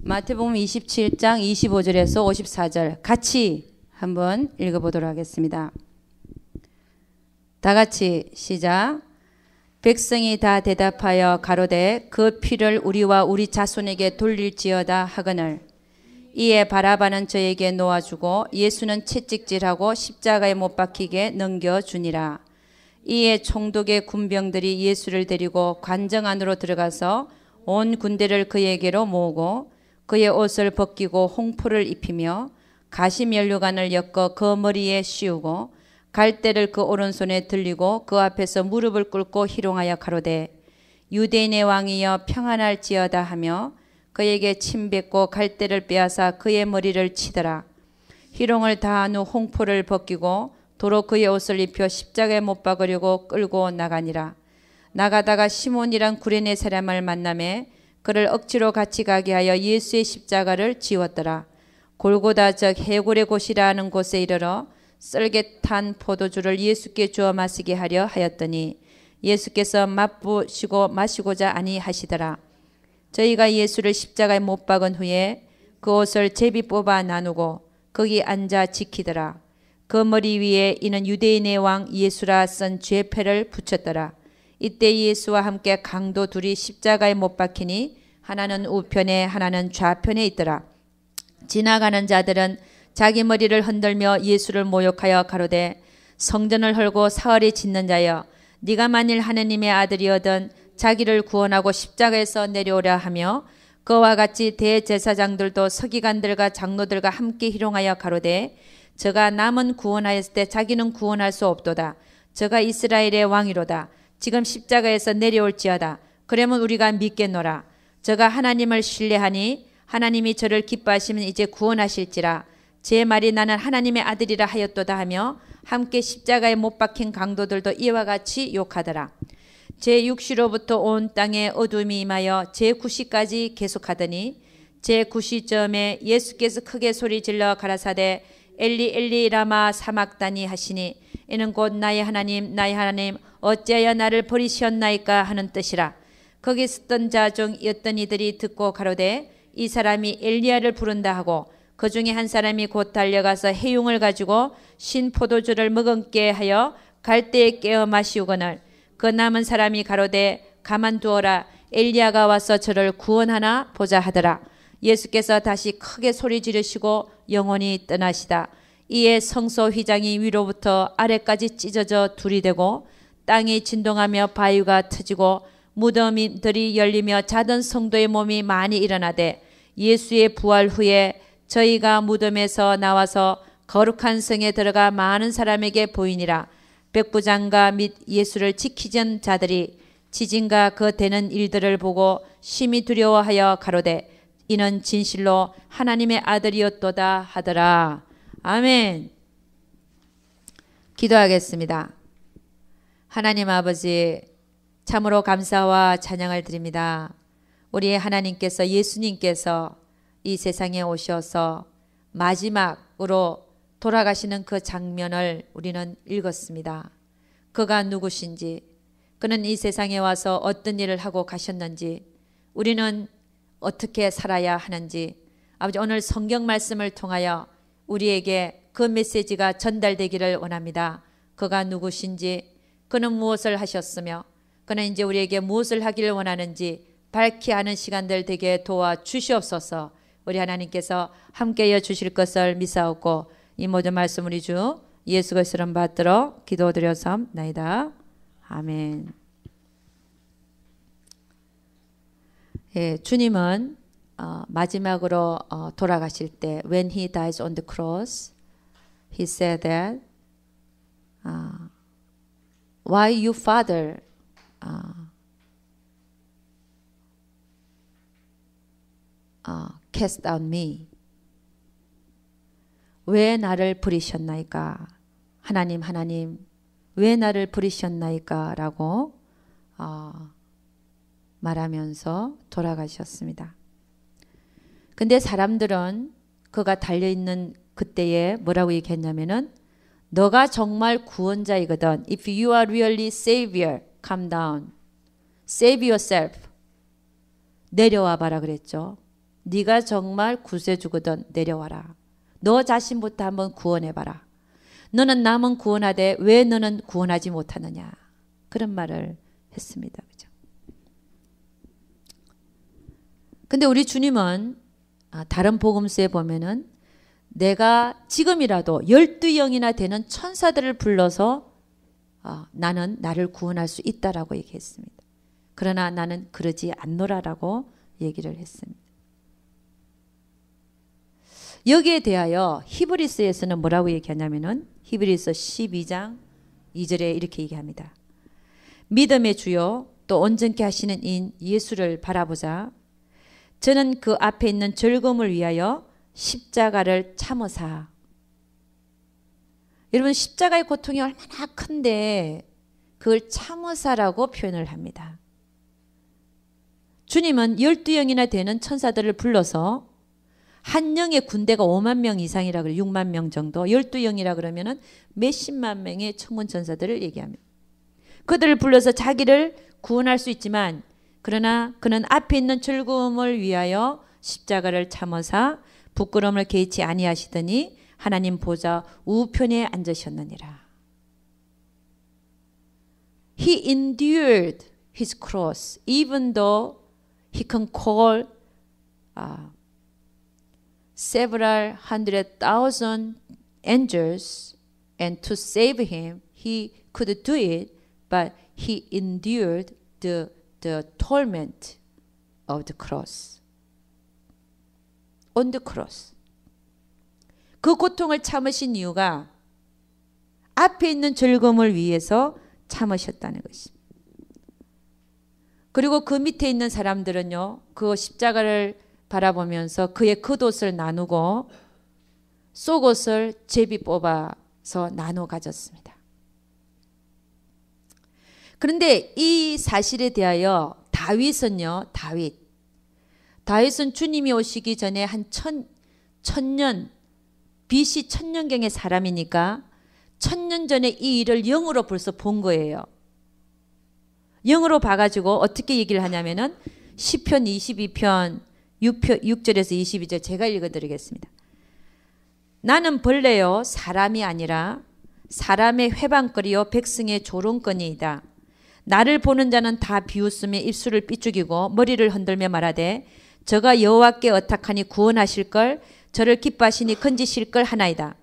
마태복음 27장 25절에서 54절 같이 한번 읽어보도록 하겠습니다. 다 같이 시작. 백성이 다 대답하여 가로되 그 피를 우리와 우리 자손에게 돌릴지어다 하거늘 이에 바라바는 저에게 놓아주고 예수는 채찍질하고 십자가에 못 박히게 넘겨주니라. 이에 총독의 군병들이 예수를 데리고 관정 안으로 들어가서 온 군대를 그에게로 모으고 그의 옷을 벗기고 홍포를 입히며 가시면류관을 엮어 그 머리에 씌우고 갈대를 그 오른손에 들리고 그 앞에서 무릎을 꿇고 희롱하여 가로되 유대인의 왕이여 평안할지어다 하며 그에게 침 뱉고 갈대를 빼앗아 그의 머리를 치더라. 희롱을 다한 후 홍포를 벗기고 도로 그의 옷을 입혀 십자가에 못 박으려고 끌고 나가니라. 나가다가 시몬이란 구레네 사람을 만나매 그를 억지로 같이 가게 하여 예수의 십자가를 지웠더라. 골고다 즉 해골의 곳이라 하는 곳에 이르러 썰개탄 포도주를 예수께 주어 마시게 하려 하였더니 예수께서 맛보시고 마시고자 아니하시더라. 저희가 예수를 십자가에 못 박은 후에 그 옷을 제비 뽑아 나누고 거기 앉아 지키더라. 그 머리 위에 이는 유대인의 왕 예수라 쓴 죄패를 붙였더라. 이때 예수와 함께 강도 둘이 십자가에 못 박히니 하나는 우편에 하나는 좌편에 있더라. 지나가는 자들은 자기 머리를 흔들며 예수를 모욕하여 가로되 성전을 헐고 사흘이 짓는 자여 네가 만일 하느님의 아들이어든 자기를 구원하고 십자가에서 내려오라 하며 그와 같이 대제사장들도 서기관들과 장로들과 함께 희롱하여 가로되 저가 남은 구원하였을 때 자기는 구원할 수 없도다. 저가 이스라엘의 왕이로다. 지금 십자가에서 내려올지어다. 그러면 우리가 믿겠노라. 저가 하나님을 신뢰하니 하나님이 저를 기뻐하시면 이제 구원하실지라. 제 말이 나는 하나님의 아들이라 하였도다 하며 함께 십자가에 못 박힌 강도들도 이와 같이 욕하더라. 제6시로부터 온 땅에 어둠이 임하여 제9시까지 계속하더니 제9시쯤에 예수께서 크게 소리질러 가라사대 엘리 엘리 라마 사막다니 하시니 이는 곧 나의 하나님 어찌하여 나를 버리셨나이까 하는 뜻이라. 거기 있었던 자 중 어떤 이들이 듣고 가로되 이 사람이 엘리야를 부른다 하고 그 중에 한 사람이 곧 달려가서 해용을 가지고 신 포도주를 머금게 하여 갈대에 깨어 마시우거늘 그 남은 사람이 가로되 가만두어라. 엘리야가 와서 저를 구원하나 보자 하더라. 예수께서 다시 크게 소리 지르시고 영원히 떠나시다. 이에 성소 휘장이 위로부터 아래까지 찢어져 둘이 되고 땅이 진동하며 바위가 터지고 무덤들이 열리며 자던 성도의 몸이 많이 일어나되 예수의 부활 후에 저희가 무덤에서 나와서 거룩한 성에 들어가 많은 사람에게 보이니라. 백부장과 및 예수를 지키던 자들이 지진과 그 되는 일들을 보고 심히 두려워하여 가로되 이는 진실로 하나님의 아들이었도다 하더라. 아멘. 기도하겠습니다. 하나님 아버지 참으로 감사와 찬양을 드립니다. 우리 하나님께서 예수님께서 이 세상에 오셔서 마지막으로 돌아가시는 그 장면을 우리는 읽었습니다. 그가 누구신지, 그는 이 세상에 와서 어떤 일을 하고 가셨는지, 우리는 어떻게 살아야 하는지, 아버지 오늘 성경 말씀을 통하여 우리에게 그 메시지가 전달되기를 원합니다. 그가 누구신지, 그는 무엇을 하셨으며 그는 이제 우리에게 무엇을 하기를 원하는지 밝히 아는 시간들 되게 도와주시옵소서. 우리 하나님께서 함께하여 주실 것을 믿사옵고 이 모든 말씀 우리 주 예수 그리스도를 받들어 기도드렸사옵나이다. 아멘. 예, 주님은 마지막으로 돌아가실 때 when he dies on the cross he said that why you father cast down me. 왜 나를 부리셨나이까? 하나님 왜 나를 부리셨나이까? 라고 말하면서 돌아가셨습니다. 근데 사람들은 그가 달려있는 그때에 뭐라고 얘기했냐면은 너가 정말 구원자이거든. If you are really savior, come down. Save yourself. 내려와 봐라 그랬죠. 네가 정말 구세주거든 내려와라. 너 자신부터 한번 구원해봐라. 너는 남은 구원하되 왜 너는 구원하지 못하느냐. 그런 말을 했습니다. 그죠? 근데 우리 주님은 다른 복음서에 보면은 내가 지금이라도 12영이나 되는 천사들을 불러서 나는 나를 구원할 수 있다라고 얘기했습니다. 그러나 나는 그러지 않노라라고 얘기를 했습니다. 여기에 대하여 히브리서에서는 뭐라고 얘기하냐면은 히브리서 12장 2절에 이렇게 얘기합니다. 믿음의 주요 또 온전케 하시는 인 예수를 바라보자. 저는 그 앞에 있는 즐거움을 위하여 십자가를 참으사. 여러분 십자가의 고통이 얼마나 큰데 그걸 참으사라고 표현을 합니다. 주님은 12영이나 되는 천사들을 불러서 한 영의 군대가 5만 명 이상이라 그래요. 6만 명 정도. 12영이라 그러면은 몇십만 명의 천군 천사들을 얘기합니다. 그들을 불러서 자기를 구원할 수 있지만 그러나 그는 앞에 있는 즐거움을 위하여 십자가를 참으사 부끄러움을 개의치 아니하시더니 하나님 보좌 우편에 앉으셨느니라. He endured his cross even though he can call several hundred thousand angels and to save him he could do it, but he endured the torment of the cross. On the cross. 그 고통을 참으신 이유가 앞에 있는 즐거움을 위해서 참으셨다는 것입니다. 그리고 그 밑에 있는 사람들은요, 그 십자가를 바라보면서 그의 겉옷을 나누고 속옷을 제비 뽑아서 나눠 가졌습니다. 그런데 이 사실에 대하여 다윗은요, 다윗은 주님이 오시기 전에 한 천년 BC 1000년경의 사람이니까 1000년 전에 이 일을 영으로 벌써 본 거예요. 영으로 봐가지고 어떻게 얘기를 하냐면은 시편 22편 6절에서 22절 제가 읽어드리겠습니다. 나는 벌레요 사람이 아니라 사람의 회방거리요 백성의 조롱거니이다. 나를 보는 자는 다 비웃으며 입술을 삐죽이고 머리를 흔들며 말하되 저가 여호와께 의탁하니 구원하실걸 저를 기뻐하시니 건지실걸 하나이다.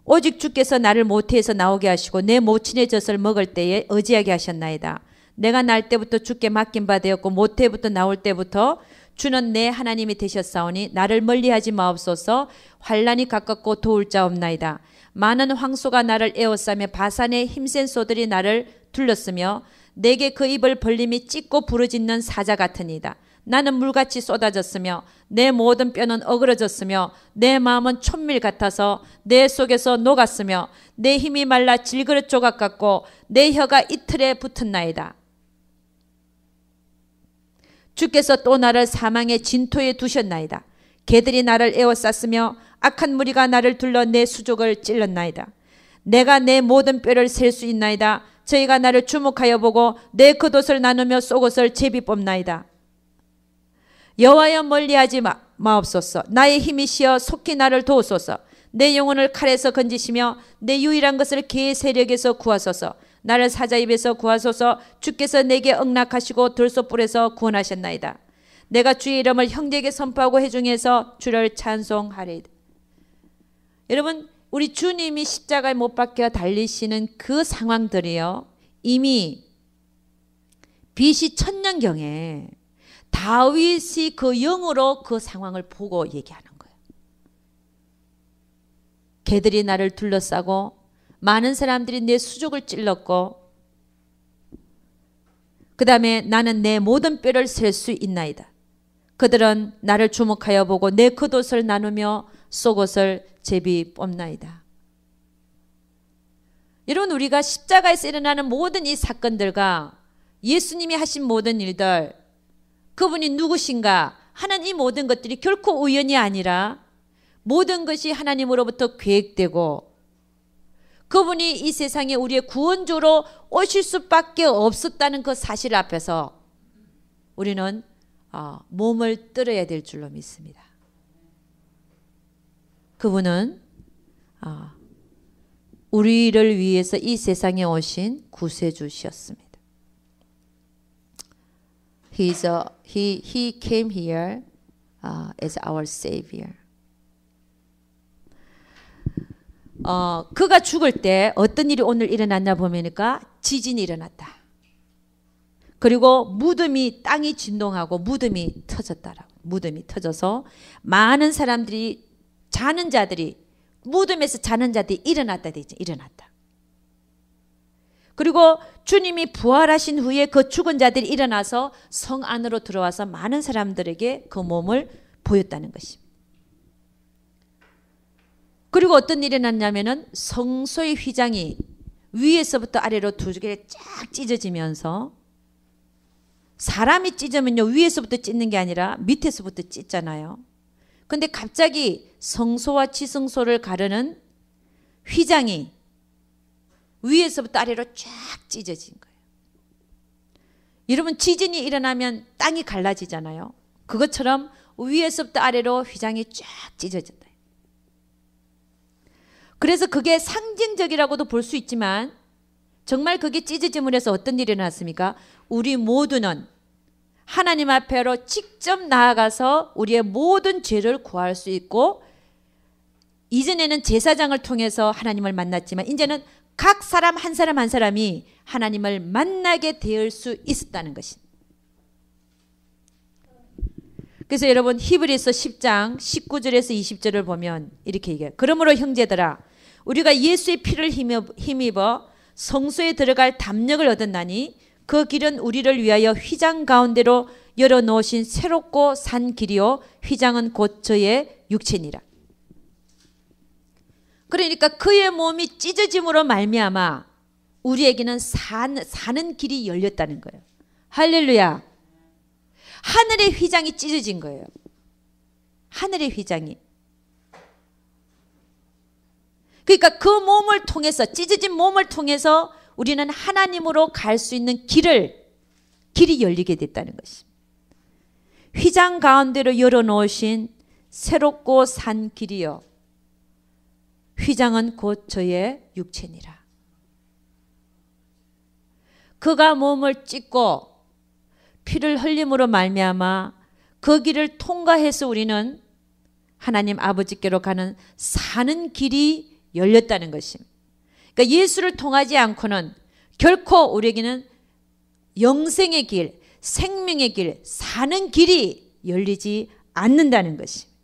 오직 주께서 나를 모태에서 나오게 하시고 내 모친의 젖을 먹을 때에 의지하게 하셨나이다. 내가 날 때부터 주께 맡긴 바 되었고 모태부터 나올 때부터 주는 내 하나님이 되셨사오니 나를 멀리하지 마옵소서. 환난이 가깝고 도울 자 없나이다. 많은 황소가 나를 에워싸며 바산의 힘센 소들이 나를 둘렀으며 내게 그 입을 벌림이 찢고 부르짖는 사자 같으니이다. 나는 물같이 쏟아졌으며 내 모든 뼈는 어그러졌으며 내 마음은 촛밀 같아서 내 속에서 녹았으며 내 힘이 말라 질그릇 조각 같고 내 혀가 이틀에 붙었나이다. 주께서 또 나를 사망의 진토에 두셨나이다. 개들이 나를 에워쌌으며 악한 무리가 나를 둘러 내 수족을 찔렀나이다. 내가 내 모든 뼈를 셀 수 있나이다. 저희가 나를 주목하여 보고 내 겉옷을 나누며 속옷을 제비 뽑나이다. 여호와여 멀리하지 마옵소서. 나의 힘이 시어 속히 나를 도우소서. 내 영혼을 칼에서 건지시며 내 유일한 것을 개의 세력에서 구하소서. 나를 사자 입에서 구하소서. 주께서 내게 응낙하시고 들소불에서 구원하셨나이다. 내가 주의 이름을 형제에게 선포하고 회중에서 주를 찬송하리이다. 여러분 우리 주님이 십자가에 못 박혀 달리시는 그 상황들이요 이미 BC 1000년경에 다윗이 그 영으로 그 상황을 보고 얘기하는 거예요. 개들이 나를 둘러싸고 많은 사람들이 내 수족을 찔렀고 그 다음에 나는 내 모든 뼈를 셀 수 있나이다. 그들은 나를 주목하여 보고 내 겉옷을 나누며 속옷을 제비 뽑나이다. 여러분 우리가 십자가에서 일어나는 모든 이 사건들과 예수님이 하신 모든 일들 그분이 누구신가 하는 이 모든 것들이 결코 우연이 아니라 모든 것이 하나님으로부터 계획되고 그분이 이 세상에 우리의 구원주로 오실 수밖에 없었다는 그 사실 앞에서 우리는 몸을 떨어야 될 줄로 믿습니다. 그분은 우리를 위해서 이 세상에 오신 구세주셨습니다. He came here as our Savior. 그가 죽을 때 어떤 일이 오늘 일어났나 보니까 지진이 일어났다. 그리고 무덤이 땅이 진동하고 무덤이 터졌다라고. 무덤이 터져서 많은 사람들이 자는 자들이 무덤에서 자는 자들이 일어났다 되죠. 일어났다. 그리고 주님이 부활하신 후에 그 죽은 자들이 일어나서 성 안으로 들어와서 많은 사람들에게 그 몸을 보였다는 것입니다. 그리고 어떤 일이 났냐면은 성소의 휘장이 위에서부터 아래로 두 개를 쫙 찢어지면서 사람이 찢으면요 위에서부터 찢는 게 아니라 밑에서부터 찢잖아요. 근데 갑자기 성소와 지성소를 가르는 휘장이 위에서부터 아래로 쫙 찢어진 거예요. 여러분 지진이 일어나면 땅이 갈라지잖아요. 그것처럼 위에서부터 아래로 휘장이 쫙 찢어진다. 그래서 그게 상징적이라고도 볼 수 있지만 정말 그게 찢어짐을 해서 어떤 일이 일어났습니까? 우리 모두는 하나님 앞에로 직접 나아가서 우리의 모든 죄를 구할 수 있고 이전에는 제사장을 통해서 하나님을 만났지만 이제는 각 사람 한 사람 한 사람이 하나님을 만나게 될 수 있었다는 것입니다. 그래서 여러분 히브리서 10장 19절에서 20절을 보면 이렇게 얘기해요. 그러므로 형제들아 우리가 예수의 피를 힘입어 성소에 들어갈 담력을 얻었나니 그 길은 우리를 위하여 휘장 가운데로 열어놓으신 새롭고 산 길이요 휘장은 곧 저의 육체니라. 그러니까 그의 몸이 찢어짐으로 말미암아 우리에게는 사는 길이 열렸다는 거예요. 할렐루야. 하늘의 휘장이 찢어진 거예요. 하늘의 휘장이. 그러니까 그 몸을 통해서 찢어진 몸을 통해서 우리는 하나님으로 갈 수 있는 길이 열리게 됐다는 것입니다. 휘장 가운데로 열어놓으신 새롭고 산 길이요 휘장은 곧 저의 육체니라. 그가 몸을 찢고 피를 흘림으로 말미암아 그 길을 통과해서 우리는 하나님 아버지께로 가는 사는 길이 열렸다는 것입니다. 그러니까 예수를 통하지 않고는 결코 우리에게는 영생의 길, 생명의 길, 사는 길이 열리지 않는다는 것입니다.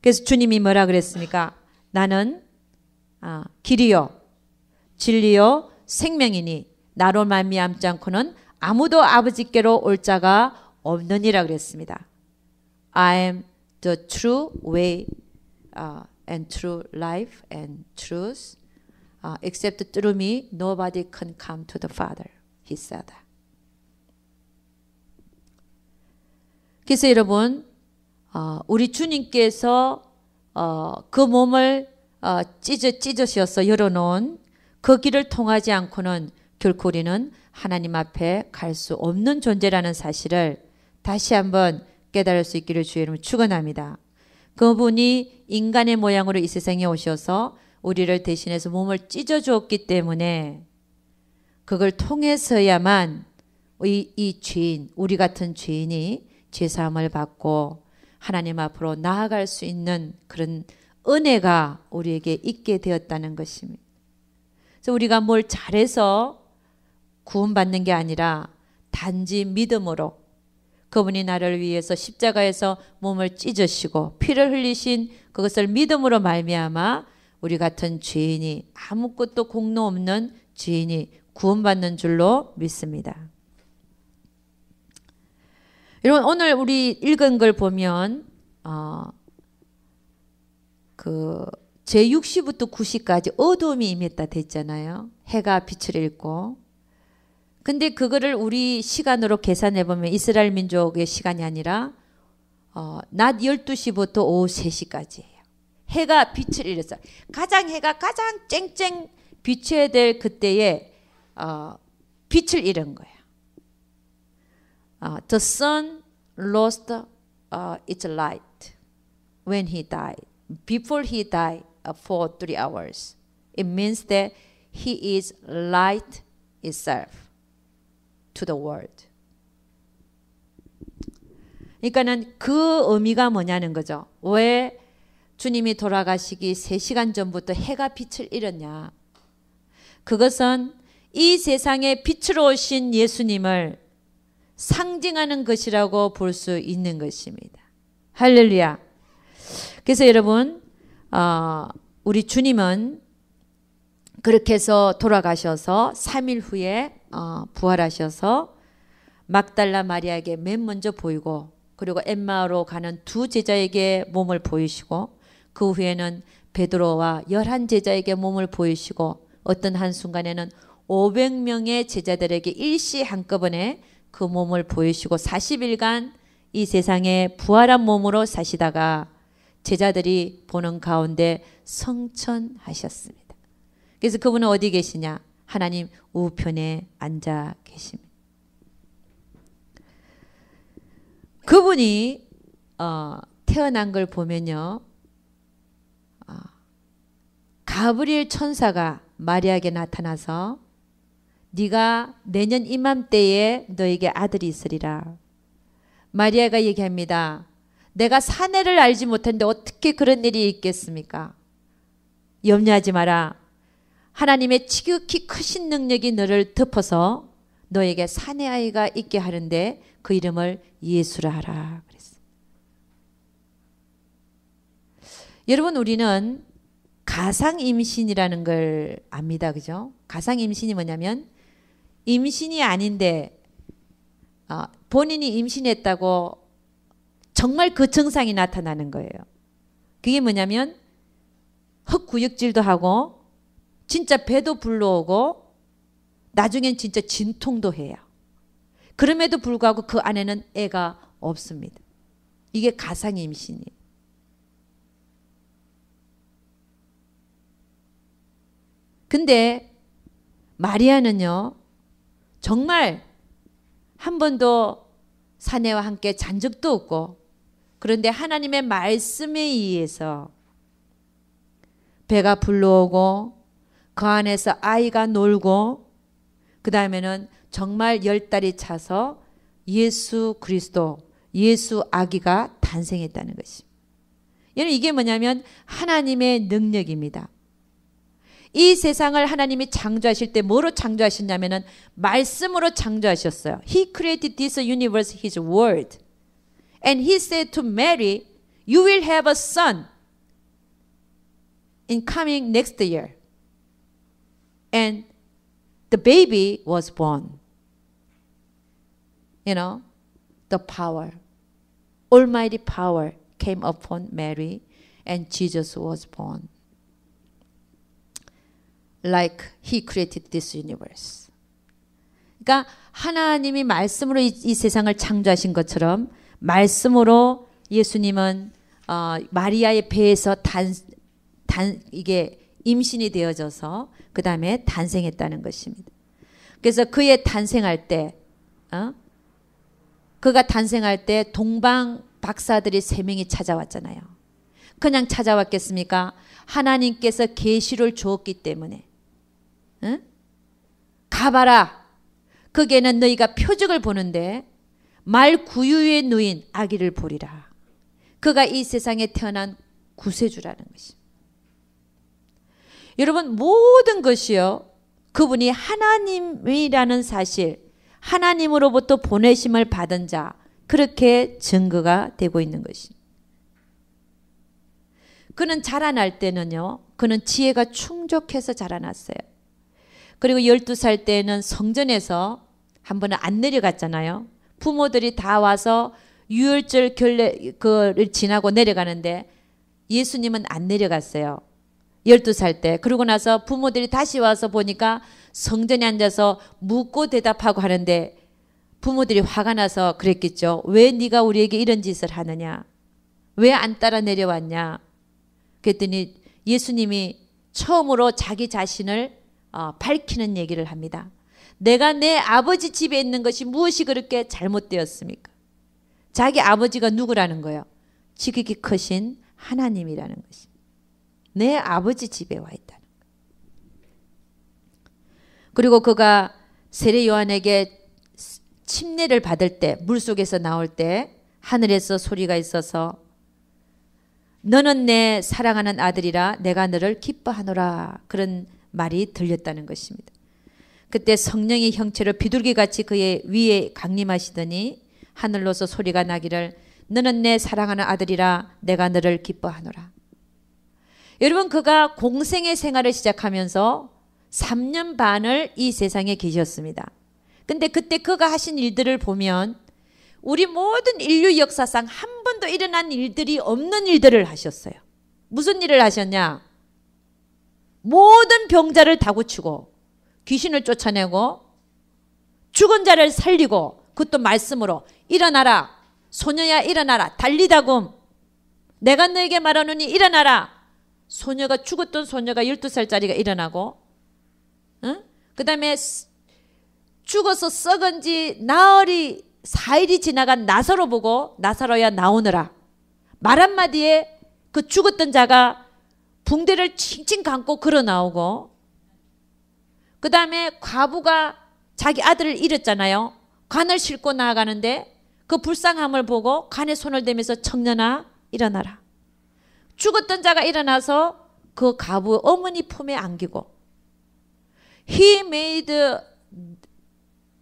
그래서 주님이 뭐라 그랬습니까? 나는 길이요 진리요 생명이니 나로 말미암지 않고는 아무도 아버지께로 올 자가 없느니라 그랬습니다. I am the true way and true life and truth. Except through me, nobody can come to the Father. He said. 그래서 여러분, 우리 주님께서 그 몸을 찢으셔서 열어놓은 그 길을 통하지 않고는 결코 우리는 하나님 앞에 갈 수 없는 존재라는 사실을 다시 한번 깨달을 수 있기를 주의 이름으로 축원합니다. 그분이 인간의 모양으로 이 세상에 오셔서 우리를 대신해서 몸을 찢어 주었기 때문에 그걸 통해서야만 이 죄인, 우리 같은 죄인이 죄사함을 받고 하나님 앞으로 나아갈 수 있는 그런 은혜가 우리에게 있게 되었다는 것입니다. 그래서 우리가 뭘 잘해서 구원받는 게 아니라 단지 믿음으로 그분이 나를 위해서 십자가에서 몸을 찢으시고 피를 흘리신 그것을 믿음으로 말미암아 우리 같은 죄인이 아무것도 공로 없는 죄인이 구원받는 줄로 믿습니다. 여러분 오늘 우리 읽은 걸 보면 제6시부터 9시까지 어두움이 임했다 됐잖아요. 해가 빛을 잃고. 근데 그거를 우리 시간으로 계산해 보면 이스라엘 민족의 시간이 아니라 낮 12시부터 오후 3시까지예요. 해가 빛을 잃었어요. 해가 가장 쨍쨍 비춰야 될 그때에 빛을 잃은 거예요. The sun lost its light when he died. Before he died for 3 hours. It means that he is light itself to the world. 그러니까는 그 의미가 뭐냐는 거죠. 왜 주님이 돌아가시기 3시간 전부터 해가 빛을 잃었냐. 그것은 이 세상에 빛으로 오신 예수님을 상징하는 것이라고 볼 수 있는 것입니다. 할렐루야. 그래서 여러분 우리 주님은 그렇게 해서 돌아가셔서 3일 후에 부활하셔서 막달라 마리아에게 맨 먼저 보이고 그리고 엠마오로 가는 2 제자에게 몸을 보이시고 그 후에는 베드로와 11제자에게 몸을 보이시고 어떤 한순간에는 500명의 제자들에게 일시 한꺼번에 그 몸을 보이시고 40일간 이 세상에 부활한 몸으로 사시다가 제자들이 보는 가운데 성천하셨습니다. 그래서 그분은 어디 계시냐? 하나님 우편에 앉아 계십니다. 그분이 태어난 걸 보면요. 가브리엘 천사가 마리아에게 나타나서 네가 내년 이맘때에 너에게 아들이 있으리라. 마리아가 얘기합니다. 내가 사내를 알지 못했는데 어떻게 그런 일이 있겠습니까? 염려하지 마라. 하나님의 지극히 크신 능력이 너를 덮어서 너에게 사내 아이가 있게 하는데 그 이름을 예수라 하라 그랬어요. 여러분 우리는 가상 임신이라는 걸 압니다. 그죠? 가상 임신이 뭐냐면 임신이 아닌데 본인이 임신했다고 정말 그 증상이 나타나는 거예요. 그게 뭐냐면 헛구역질도 하고 진짜 배도 불러오고 나중엔 진짜 진통도 해요. 그럼에도 불구하고 그 안에는 애가 없습니다. 이게 가상 임신이에요. 근데 마리아는요. 정말 한 번도 사내와 함께 잔 적도 없고 그런데 하나님의 말씀에 의해서 배가 불러오고 그 안에서 아이가 놀고 그 다음에는 정말 10달이 차서 예수 그리스도, 예수 아기가 탄생했다는 것입니다. 여러분 이게 뭐냐면 하나님의 능력입니다. 이 세상을 하나님이 창조하실 때 뭐로 창조하셨냐면은 말씀으로 창조하셨어요. He created this universe, His word. And He said to Mary, you will have a son in coming next year. And the baby was born. You know, the power, almighty power came upon Mary and Jesus was born. Like He created this universe. 그러니까 하나님이 말씀으로 이 세상을 창조하신 것처럼 말씀으로 예수님은 마리아의 배에서 이게 임신이 되어져서 그 다음에 탄생했다는 것입니다. 그래서 그의 탄생할 때 그가 탄생할 때 동방 박사들이 3명이 찾아왔잖아요. 그냥 찾아왔겠습니까? 하나님께서 계시를 주었기 때문에 가봐라. 거기에는 너희가 표적을 보는데 말 구유의 누인 아기를 보리라. 그가 이 세상에 태어난 구세주라는 것입니다. 여러분 모든 것이요. 그분이 하나님이라는 사실, 하나님으로부터 보내심을 받은 자 그렇게 증거가 되고 있는 것입니다. 그는 자라날 때는요. 그는 지혜가 충족해서 자라났어요. 그리고 12살 때는 성전에서 한 번은 안 내려갔잖아요. 부모들이 다 와서 유월절 그를 지나고 내려가는데 예수님은 안 내려갔어요. 12살 때. 그러고 나서 부모들이 다시 와서 보니까 성전에 앉아서 묻고 대답하고 하는데 부모들이 화가 나서 그랬겠죠. 왜 네가 우리에게 이런 짓을 하느냐. 왜 안 따라 내려왔냐. 그랬더니 예수님이 처음으로 자기 자신을 밝히는 얘기를 합니다. 내가 내 아버지 집에 있는 것이 무엇이 그렇게 잘못되었습니까? 자기 아버지가 누구라는 거예요? 지극히 크신 하나님이라는 것이. 내 아버지 집에 와 있다는 거예요. 그리고 그가 세례 요한에게 침례를 받을 때, 물속에서 나올 때 하늘에서 소리가 있어서 너는 내 사랑하는 아들이라 내가 너를 기뻐하노라, 그런 말이 들렸다는 것입니다. 그때 성령의 형체로 비둘기같이 그의 위에 강림하시더니 하늘로서 소리가 나기를 너는 내 사랑하는 아들이라 내가 너를 기뻐하노라. 여러분, 그가 공생의 생활을 시작하면서 3년 반을 이 세상에 계셨습니다. 근데 그때 그가 하신 일들을 보면 우리 모든 인류 역사상 한 번도 일어난 일들이 없는 일들을 하셨어요. 무슨 일을 하셨냐? 모든 병자를 다 고치고 귀신을 쫓아내고 죽은 자를 살리고, 그것도 말씀으로 일어나라 소녀야 일어나라 달리다굼 내가 너에게 말하노니 일어나라. 소녀가 죽었던 소녀가 12살짜리가 일어나고, 그 다음에 죽어서 썩은 지 나흘이 4일이 지나간 나사로 보고 나사로야 나오너라. 말 한마디에 그 죽었던 자가 붕대를 칭칭 감고 걸어 나오고, 그 다음에 과부가 자기 아들을 잃었잖아요. 관을 싣고 나아가는데 그 불쌍함을 보고 관에 손을 대면서 청년아 일어나라. 죽었던 자가 일어나서 그 과부 어머니 품에 안기고, He made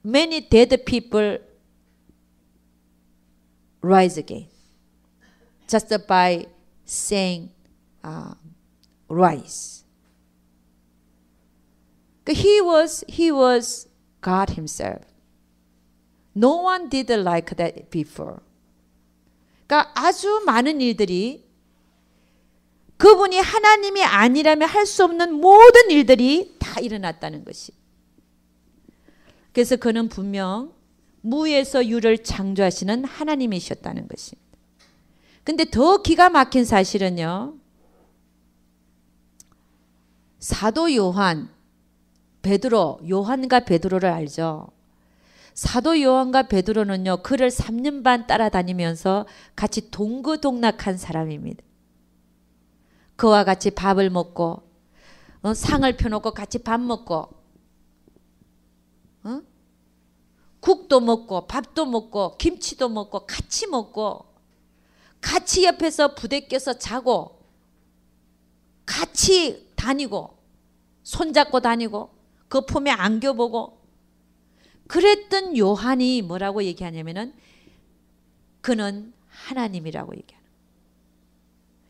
many dead people rise again just by saying rise. He was God himself. No one did like that before. 그러니까 아주 많은 일들이, 그분이 하나님이 아니라면 할 수 없는 모든 일들이 다 일어났다는 것이. 그래서 그는 분명 무에서 유를 창조하시는 하나님이셨다는 것입니다. 근데 더 기가 막힌 사실은요, 사도 요한, 베드로, 요한과 베드로를 알죠? 사도 요한과 베드로는요, 그를 3년 반 따라다니면서 같이 동거동락한 사람입니다. 그와 같이 밥을 먹고, 상을 펴놓고 같이 밥 먹고, 국도 먹고 밥도 먹고 김치도 먹고 같이 먹고, 같이 옆에서 부대껴서 자고, 같이 다니고, 손잡고 다니고, 그 품에 안겨보고, 그랬던 요한이 뭐라고 얘기하냐면은 그는 하나님이라고 얘기하는 거예요.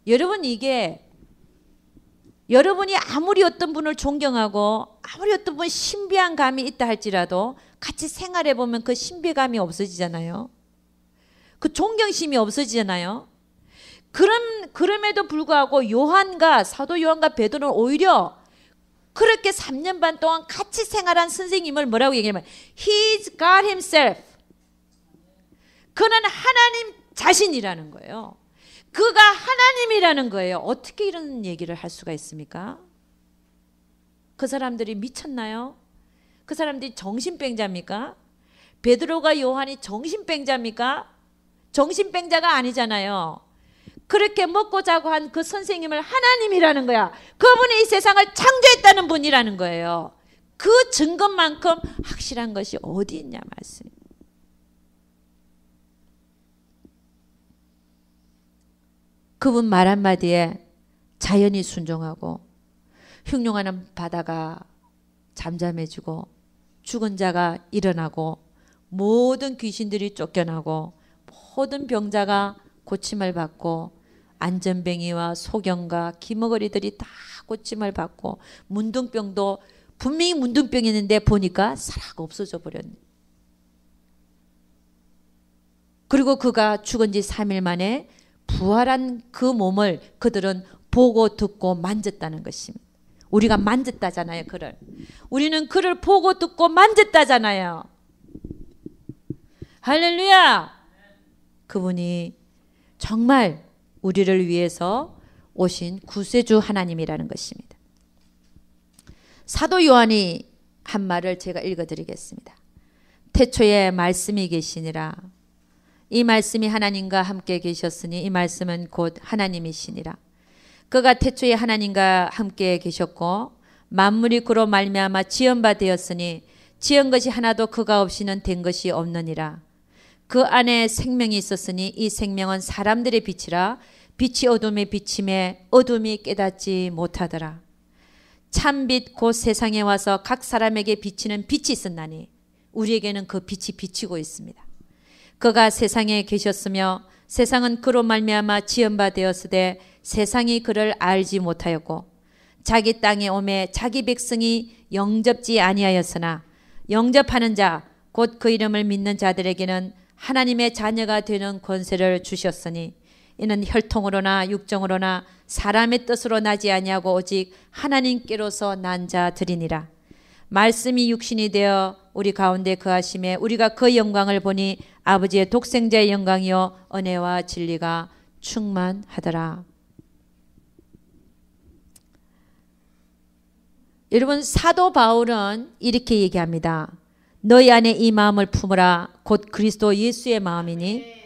여러분, 이게 여러분이 아무리 어떤 분을 존경하고 아무리 어떤 분 신비한 감이 있다 할지라도 같이 생활해 보면 그 신비감이 없어지잖아요. 그 존경심이 없어지잖아요. 그럼에도 불구하고 요한과 사도 요한과 베드로는 오히려 그렇게 3년 반 동안 같이 생활한 선생님을 뭐라고 얘기하냐면 He's God himself. 그는 하나님 자신이라는 거예요. 그가 하나님이라는 거예요. 어떻게 이런 얘기를 할 수가 있습니까? 그 사람들이 미쳤나요? 그 사람들이 정신병자입니까? 베드로가 요한이 정신병자입니까? 정신병자가 아니잖아요. 그렇게 먹고 자고 한 그 선생님을 하나님이라는 거야. 그분이 이 세상을 창조했다는 분이라는 거예요. 그 증거만큼 확실한 것이 어디 있냐 말씀. 그분 말 한마디에 자연이 순종하고, 흉룡하는 바다가 잠잠해지고, 죽은 자가 일어나고, 모든 귀신들이 쫓겨나고, 모든 병자가 고침을 받고, 안전뱅이와 소경과 기머거리들이 다 고침을 받고, 문둥병도 분명히 문둥병이었는데 보니까 싹 없어져 버렸네. 그리고 그가 죽은 지 3일 만에 부활한 그 몸을 그들은 보고 듣고 만졌다는 것입니다. 우리가 만졌다잖아요, 그를. 우리는 그를 보고 듣고 만졌다잖아요. 할렐루야! 그분이 정말 우리를 위해서 오신 구세주 하나님이라는 것입니다. 사도 요한이 한 말을 제가 읽어드리겠습니다. 태초에 말씀이 계시니라. 이 말씀이 하나님과 함께 계셨으니 이 말씀은 곧 하나님이시니라. 그가 태초에 하나님과 함께 계셨고 만물이 그로 말미암아 지은 바 되었으니 지은 것이 하나도 그가 없이는 된 것이 없느니라. 그 안에 생명이 있었으니 이 생명은 사람들의 빛이라. 빛이 어둠에 비침에 어둠이 깨닫지 못하더라. 참빛 곧 세상에 와서 각 사람에게 비치는 빛이 있었나니 우리에게는 그 빛이 비치고 있습니다. 그가 세상에 계셨으며 세상은 그로 말미암아 지은 바 되었으되 세상이 그를 알지 못하였고 자기 땅에 오매 자기 백성이 영접지 아니하였으나 영접하는 자 곧 그 이름을 믿는 자들에게는 하나님의 자녀가 되는 권세를 주셨으니 이는 혈통으로나 육정으로나 사람의 뜻으로 나지 아니하고 오직 하나님께로서 난 자들이니라. 말씀이 육신이 되어 우리 가운데 거하심에 우리가 그 영광을 보니 아버지의 독생자의 영광이요 은혜와 진리가 충만하더라. 여러분, 사도 바울은 이렇게 얘기합니다. 너희 안에 이 마음을 품으라. 곧 그리스도 예수의 마음이니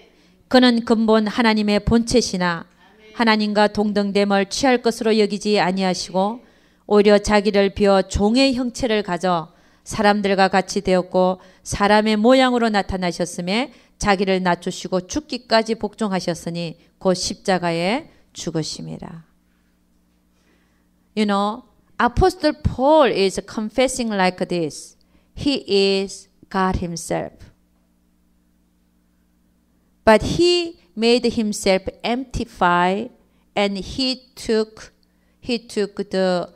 그는 근본 하나님의 본체시나 하나님과 동등됨을 취할 것으로 여기지 아니하시고 오히려 자기를 비워 종의 형체를 가져 사람들과 같이 되었고 사람의 모양으로 나타나셨음에 자기를 낮추시고 죽기까지 복종하셨으니 곧 십자가에 죽으심이라. You know, Apostle Paul is confessing like this. He is God himself. But he made himself empty and he took the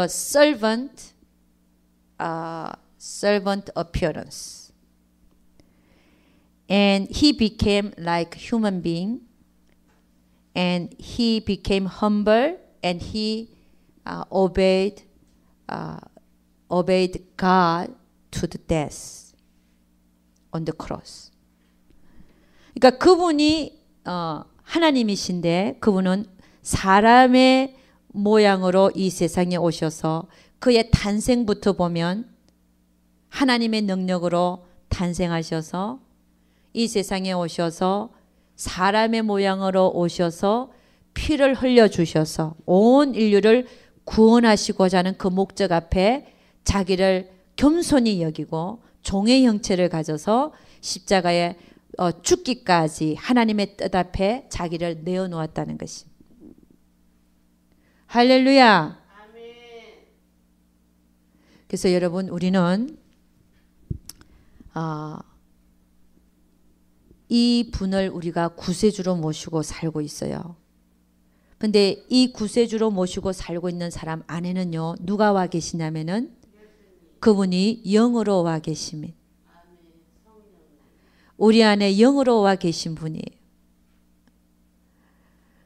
servant appearance. And he became like human being and he became humble and he obeyed God to the death on the cross. 그러니까 그분이 하나님이신데 그분은 사람의 모양으로 이 세상에 오셔서 그의 탄생부터 보면 하나님의 능력으로 탄생하셔서 이 세상에 오셔서 사람의 모양으로 오셔서 피를 흘려주셔서 온 인류를 구원하시고자 하는 그 목적 앞에 자기를 겸손히 여기고 종의 형체를 가져서 십자가에 죽기까지 하나님의 뜻 앞에 자기를 내어놓았다는 것입니다. 할렐루야. 그래서 여러분 우리는 이 분을 우리가 구세주로 모시고 살고 있어요. 근데 이 구세주로 모시고 살고 있는 사람 안에는요 누가 와 계시냐면은 그분이 영으로 와 계십니다. 우리 안에 영으로 와 계신 분이에요.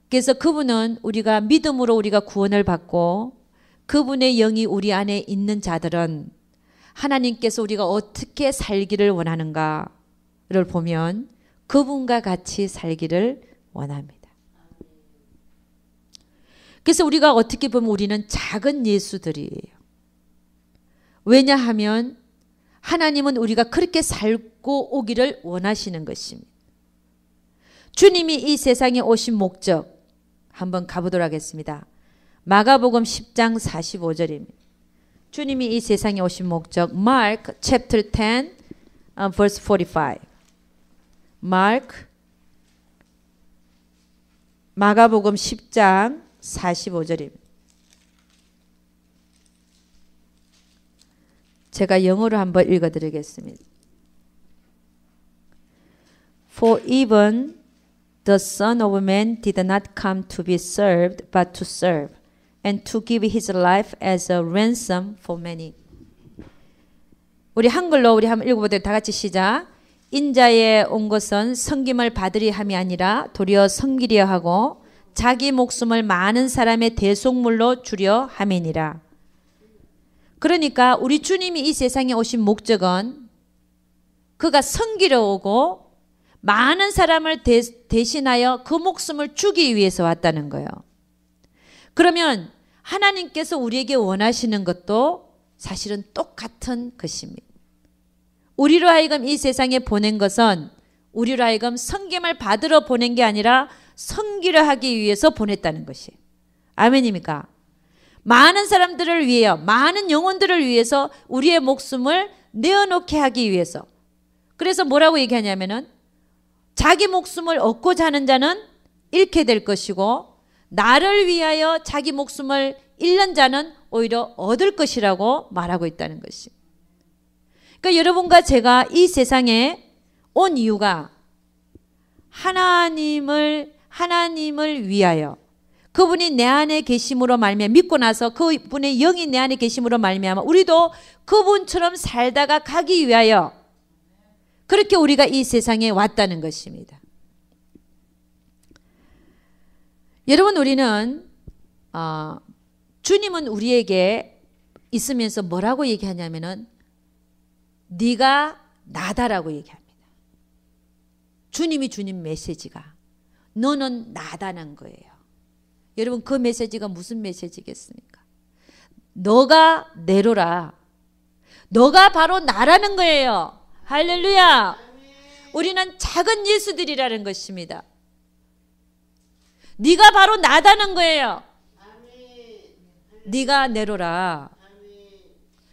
그래서 그분은 우리가 믿음으로 우리가 구원을 받고 그분의 영이 우리 안에 있는 자들은 하나님께서 우리가 어떻게 살기를 원하는가를 보면 그분과 같이 살기를 원합니다. 그래서 우리가 어떻게 보면 우리는 작은 예수들이에요. 왜냐하면 하나님은 우리가 그렇게 살고 오기를 원하시는 것입니다. 주님이 이 세상에 오신 목적 한번 가보도록 하겠습니다. 마가복음 10장 45절입니다. 주님이 이 세상에 오신 목적 Mark chapter 10 verse 45. 마가복음 10장 45절입니다. 제가 영어로 한번 읽어드리겠습니다. For even the Son of Man did not come to be served, but to serve, and to give his life as a ransom for many. 우리 한글로 우리 한번 읽어보도록 다 같이 시작. 인자에 온 것은 섬김을 받으려 함이 아니라 도리어 섬기려 하고 자기 목숨을 많은 사람의 대속물로 주려 함이니라. 그러니까 우리 주님이 이 세상에 오신 목적은 그가 섬기러 오고 많은 사람을 대신하여 그 목숨을 주기 위해서 왔다는 거예요. 그러면 하나님께서 우리에게 원하시는 것도 사실은 똑같은 것입니다. 우리로 하여금 이 세상에 보낸 것은 우리로 하여금 섬김을 받으러 보낸 게 아니라 섬기려 하기 위해서 보냈다는 것이. 아멘입니까? 많은 사람들을 위하여, 많은 영혼들을 위해서 우리의 목숨을 내어놓게 하기 위해서. 그래서 뭐라고 얘기하냐면은 자기 목숨을 얻고자 하는 자는 잃게 될 것이고 나를 위하여 자기 목숨을 잃는 자는 오히려 얻을 것이라고 말하고 있다는 것이. 그러니까 여러분과 제가 이 세상에 온 이유가 하나님을 위하여, 그분이 내 안에 계심으로 말미암아, 믿고 나서 그분의 영이 내 안에 계심으로 말미암아 우리도 그분처럼 살다가 가기 위하여 그렇게 우리가 이 세상에 왔다는 것입니다. 여러분, 우리는 주님은 우리에게 있으면서 뭐라고 얘기하냐면은 네가 나다라고 얘기합니다. 주님이 주님 메시지가 너는 나다는 거예요. 여러분, 그 메시지가 무슨 메시지겠습니까? 너가 내로라. 너가 바로 나라는 거예요. 할렐루야. 우리는 작은 예수들이라는 것입니다. 네가 바로 나다는 거예요. 네가 내로라.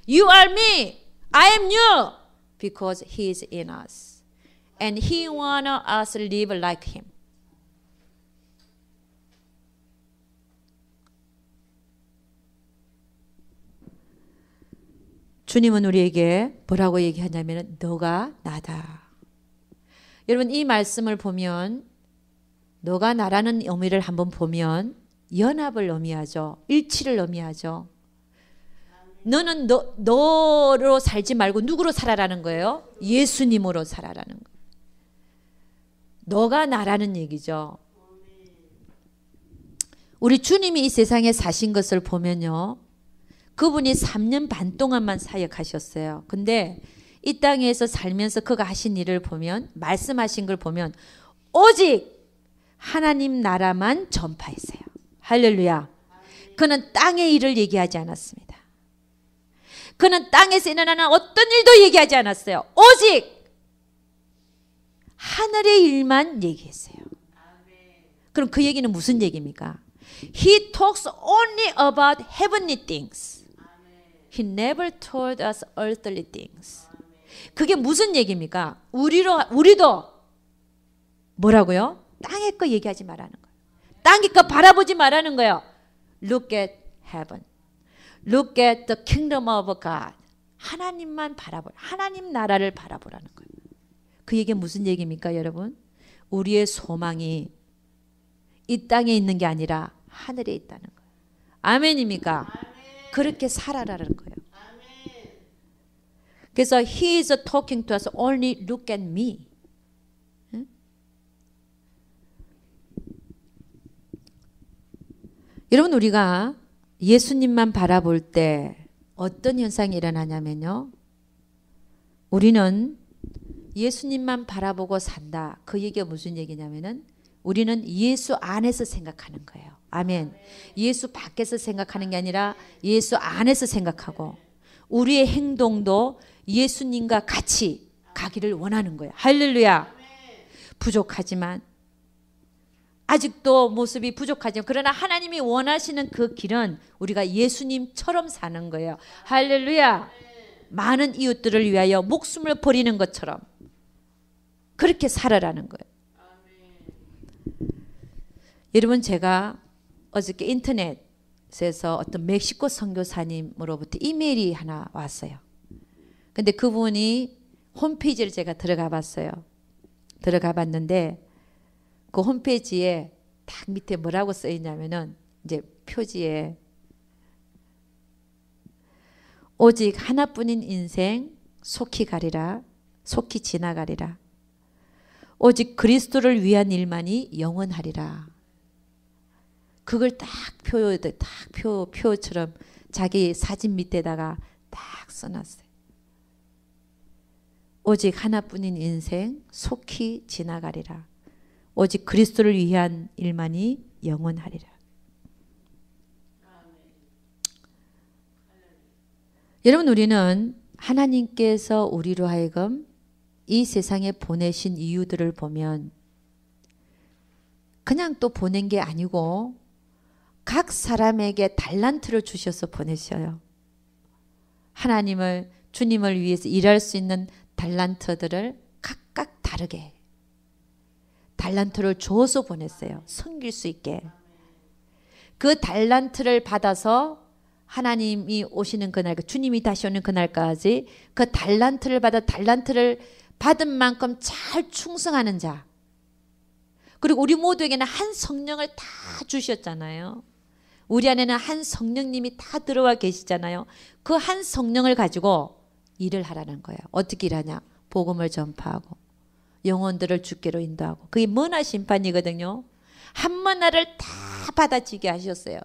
You are me. I am you. Because he is in us. And he wants us to live like him. 주님은 우리에게 뭐라고 얘기하냐면 너가 나다. 여러분, 이 말씀을 보면 너가 나라는 의미를 한번 보면 연합을 의미하죠. 일치를 의미하죠. 너는 너로 살지 말고 누구로 살아라는 거예요? 예수님으로 살아라는 거예요. 너가 나라는 얘기죠. 우리 주님이 이 세상에 사신 것을 보면요. 그분이 3년 반 동안만 사역하셨어요. 근데 이 땅에서 살면서 그가 하신 일을 보면, 말씀하신 걸 보면 오직 하나님 나라만 전파했어요. 할렐루야. 그는 땅의 일을 얘기하지 않았습니다. 그는 땅에서 일어나는 어떤 일도 얘기하지 않았어요. 오직 하늘의 일만 얘기했어요. 그럼 그 얘기는 무슨 얘기입니까? He talks only about heavenly things. He never told us earthly things. 그게 무슨 얘기입니까? 우리도 뭐라고요? 땅의 거 얘기하지 말라는 거예요. 땅의 거 바라보지 말라는 거예요. Look at heaven. Look at the kingdom of God. 하나님만 바라보라. 하나님 나라를 바라보라는 거예요. 그 얘기가 무슨 얘기입니까, 여러분? 우리의 소망이 이 땅에 있는 게 아니라 하늘에 있다는 거예요. 아멘입니까? 아멘. 그렇게 살아라는 거예요. 아멘. 그래서 He is talking to us only look at me. 응? 여러분, 우리가 예수님만 바라볼 때 어떤 현상이 일어나냐면요. 우리는 예수님만 바라보고 산다. 그 얘기가 무슨 얘기냐면은 우리는 예수 안에서 생각하는 거예요. 아멘. 예수 밖에서 생각하는 게 아니라 예수 안에서 생각하고 우리의 행동도 예수님과 같이 가기를 원하는 거예요. 할렐루야. 부족하지만 아직도 모습이 부족하지만 그러나 하나님이 원하시는 그 길은 우리가 예수님처럼 사는 거예요. 할렐루야. 많은 이웃들을 위하여 목숨을 버리는 것처럼 그렇게 살아라는 거예요. 여러분, 제가 어저께 인터넷에서 어떤 멕시코 선교사님으로부터 이메일이 하나 왔어요. 근데 그분이 홈페이지를 제가 들어가 봤어요. 들어가 봤는데 그 홈페이지에 딱 밑에 뭐라고 써 있냐면은 이제 표지에 오직 하나뿐인 인생 속히 가리라. 속히 지나가리라. 오직 그리스도를 위한 일만이 영원하리라. 그걸 딱 표처럼 자기 사진 밑에다가 딱 써놨어요. 오직 하나뿐인 인생 속히 지나가리라. 오직 그리스도를 위한 일만이 영원하리라. 여러분, 우리는 하나님께서 우리로 하여금 이 세상에 보내신 이유들을 보면 그냥 또 보낸 게 아니고 각 사람에게 달란트를 주셔서 보내셔요. 하나님을, 주님을 위해서 일할 수 있는 달란트들을 각각 다르게 달란트를 줘서 보냈어요. 섬길 수 있게. 그 달란트를 받아서 하나님이 오시는 그날, 주님이 다시 오는 그날까지 그 달란트를 받아 달란트를 받은 만큼 잘 충성하는 자. 그리고 우리 모두에게는 한 성령을 다 주셨잖아요. 우리 안에는 한 성령님이 다 들어와 계시잖아요. 그 한 성령을 가지고 일을 하라는 거예요. 어떻게 일하냐? 복음을 전파하고 영혼들을 주께로 인도하고. 그게 문화 심판이거든요. 한 문화를 다 받아치게 하셨어요.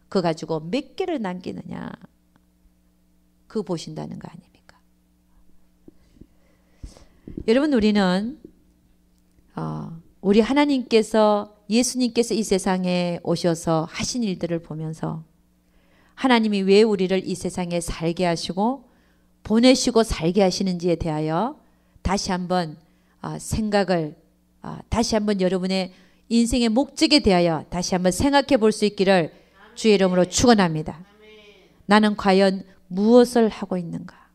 그거 가지고 몇 개를 남기느냐. 그거 보신다는 거 아닙니까? 여러분, 우리는 우리 하나님께서, 예수님께서 이 세상에 오셔서 하신 일들을 보면서 하나님이 왜 우리를 이 세상에 살게 하시고 보내시고 살게 하시는지에 대하여 다시 한번 생각을, 다시 한번 여러분의 인생의 목적에 대하여 다시 한번 생각해 볼 수 있기를 주의 이름으로 축원합니다. 나는 과연 무엇을 하고 있는가?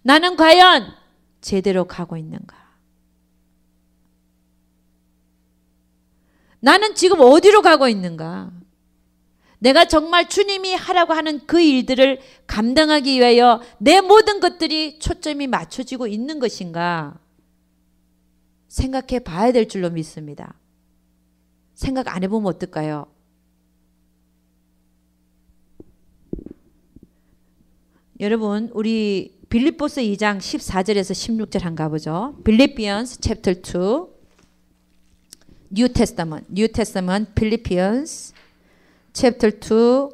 나는 과연 제대로 가고 있는가? 나는 지금 어디로 가고 있는가? 내가 정말 주님이 하라고 하는 그 일들을 감당하기 위하여 내 모든 것들이 초점이 맞춰지고 있는 것인가? 생각해 봐야 될 줄로 믿습니다. 생각 안 해보면 어떨까요? 여러분, 우리 빌립보서 2장 14절에서 16절 한번 가보죠. Philippians chapter 2, New Testament, Philippians chapter 2,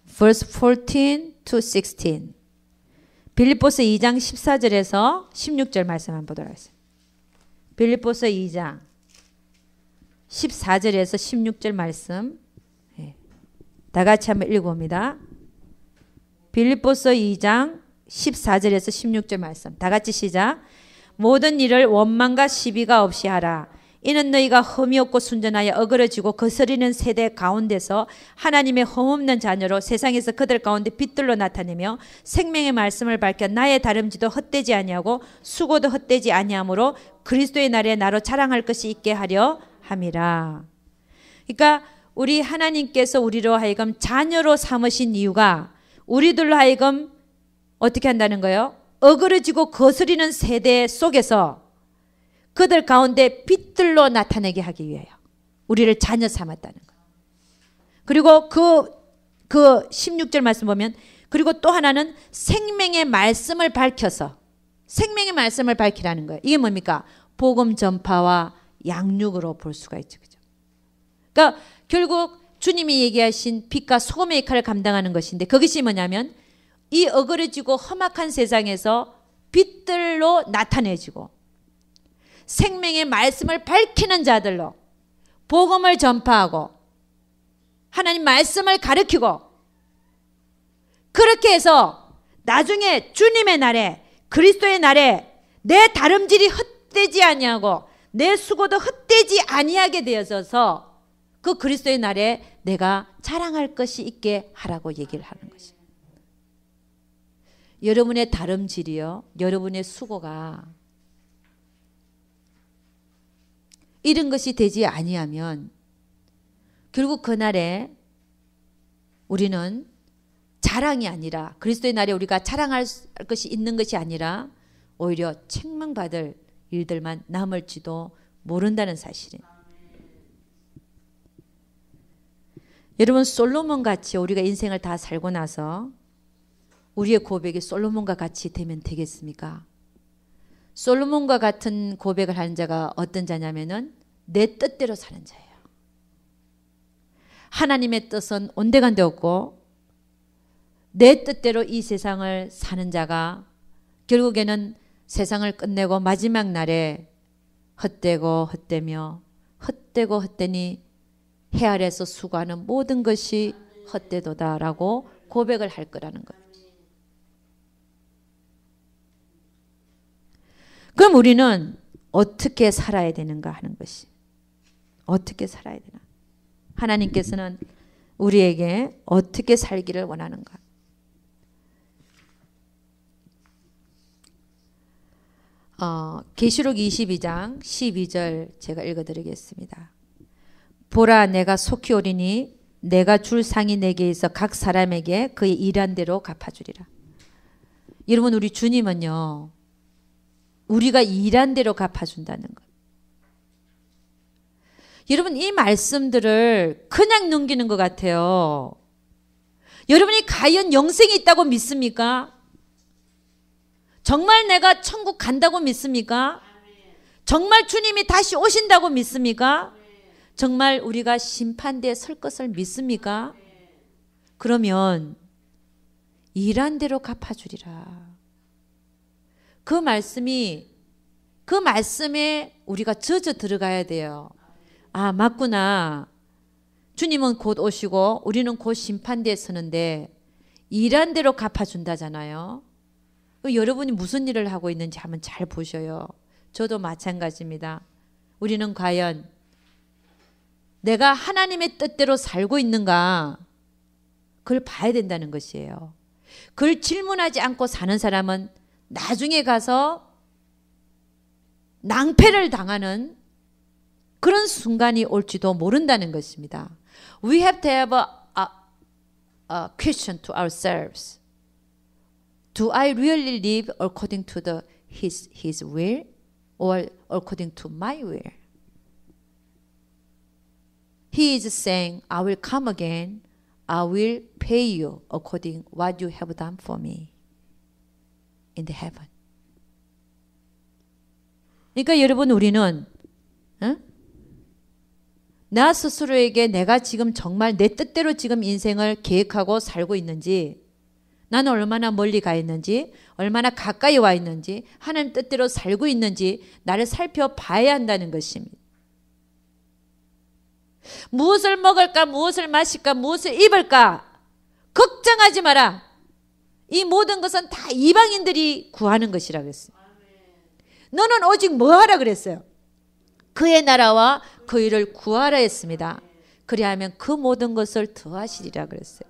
verse 14 to 16. 빌립보서 2장 14절에서 16절 말씀 한번 보도록 하겠습니다. 빌립보서 2장 14절에서 16절 말씀, 다 같이 한번 읽어봅니다. 빌립보서 2장 14절에서 16절 말씀, 다 같이 시작. 모든 일을 원망과 시비가 없이 하라. 이는 너희가 흠이 없고 순전하여 어그러지고 거스리는 세대 가운데서 하나님의 흠없는 자녀로 세상에서 그들 가운데 빛들로 나타내며 생명의 말씀을 밝혀 나의 다름질도 헛되지 아니하고 수고도 헛되지 아니하므로 그리스도의 날에 나로 자랑할 것이 있게 하려 함이라. 그러니까 우리 하나님께서 우리로 하여금 자녀로 삼으신 이유가 우리들로 하여금 어떻게 한다는 거예요? 어그러지고 거스리는 세대 속에서 그들 가운데 빛들로 나타내게 하기 위하여 우리를 자녀 삼았다는 거예요. 그리고 그 16절 말씀 보면, 그리고 또 하나는 생명의 말씀을 밝혀서, 생명의 말씀을 밝히라는 거예요. 이게 뭡니까? 복음 전파와 양육으로 볼 수가 있죠. 그죠? 그러니까 결국 주님이 얘기하신 빛과 소금의 역할을 감당하는 것인데, 그것이 뭐냐면 이 어그러지고 험악한 세상에서 빛들로 나타내지고 생명의 말씀을 밝히는 자들로 복음을 전파하고 하나님 말씀을 가르치고, 그렇게 해서 나중에 주님의 날에, 그리스도의 날에 내 다름질이 헛되지 아니하고 내 수고도 헛되지 아니하게 되어서 그 그리스도의 날에 내가 자랑할 것이 있게 하라고 얘기를 하는 것입니다. 여러분의 다름질이요, 여러분의 수고가 이런 것이 되지 아니하면 결국 그날에 우리는 자랑이 아니라, 그리스도의 날에 우리가 자랑할 것이 있는 것이 아니라 오히려 책망받을 일들만 남을지도 모른다는 사실이에요. 여러분, 솔로몬 같이 우리가 인생을 다 살고 나서 우리의 고백이 솔로몬과 같이 되면 되겠습니까? 솔로몬과 같은 고백을 하는 자가 어떤 자냐면은 내 뜻대로 사는 자예요. 하나님의 뜻은 온데간데 없고 내 뜻대로 이 세상을 사는 자가 결국에는 세상을 끝내고 마지막 날에 헛되고 헛되며 헛되고 헛되니 해 아래서 수고하는 모든 것이 헛되도다라고 고백을 할 거라는 거예요. 그럼 우리는 어떻게 살아야 되는가 하는 것이. 어떻게 살아야 되나. 하나님께서는 우리에게 어떻게 살기를 원하는가. 계시록 22장 12절 제가 읽어드리겠습니다. 보라 내가 속히 오리니 내가 줄 상이 내게 있어 각 사람에게 그의 일한 대로 갚아주리라. 여러분 우리 주님은요. 우리가 일한 대로 갚아준다는 것. 여러분 이 말씀들을 그냥 넘기는 것 같아요. 여러분이 과연 영생이 있다고 믿습니까? 정말 내가 천국 간다고 믿습니까? 정말 주님이 다시 오신다고 믿습니까? 정말 우리가 심판대에 설 것을 믿습니까? 그러면 일한 대로 갚아주리라. 그 말씀에 우리가 젖어 들어가야 돼요. 아, 맞구나. 주님은 곧 오시고 우리는 곧 심판대에 서는데 일한 대로 갚아준다잖아요. 여러분이 무슨 일을 하고 있는지 한번 잘 보셔요. 저도 마찬가지입니다. 우리는 과연 내가 하나님의 뜻대로 살고 있는가? 그걸 봐야 된다는 것이에요. 그걸 질문하지 않고 사는 사람은 나중에 가서 낭패를 당하는 그런 순간이 올지도 모른다는 것입니다. We have to have a question to ourselves. Do I really live according to His will or according to my will? He is saying, I will come again. I will pay you according what you have done for me in the heaven. 그러니까 여러분 우리는 나 스스로에게 내가 지금 정말 내 뜻대로 지금 인생을 계획하고 살고 있는지, 나는 얼마나 멀리 가 있는지, 얼마나 가까이 와 있는지, 하나님 뜻대로 살고 있는지 나를 살펴봐야 한다는 것입니다. 무엇을 먹을까, 무엇을 마실까, 무엇을 입을까 걱정하지 마라. 이 모든 것은 다 이방인들이 구하는 것이라고 했어요. 너는 오직 뭐 하라 그랬어요? 그의 나라와 그 일을 구하라 했습니다. 그리하면 그 모든 것을 더하시리라 그랬어요.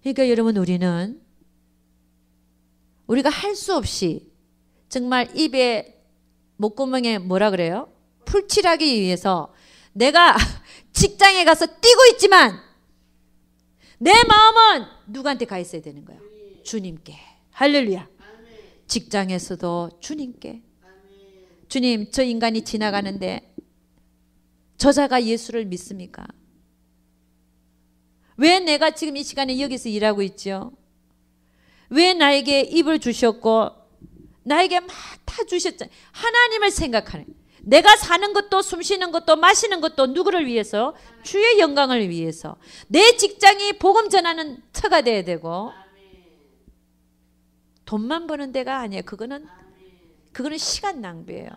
그러니까 여러분 우리가 할 수 없이 정말 입에 목구멍에 뭐라 그래요? 풀칠하기 위해서 내가 직장에 가서 뛰고 있지만 내 마음은 누구한테 가 있어야 되는 거예요? 주님께. 할렐루야. 직장에서도 주님께. 주님, 저 인간이 지나가는데 저자가 예수를 믿습니까? 왜 내가 지금 이 시간에 여기서 일하고 있죠? 왜 나에게 입을 주셨고 나에게 막 다 주셨잖아요. 하나님을 생각하는, 내가 사는 것도 숨 쉬는 것도 마시는 것도 누구를 위해서? 주의 영광을 위해서. 내 직장이 복음 전하는 터가 돼야 되고, 돈만 버는 데가 아니에요. 그거는 시간 낭비예요.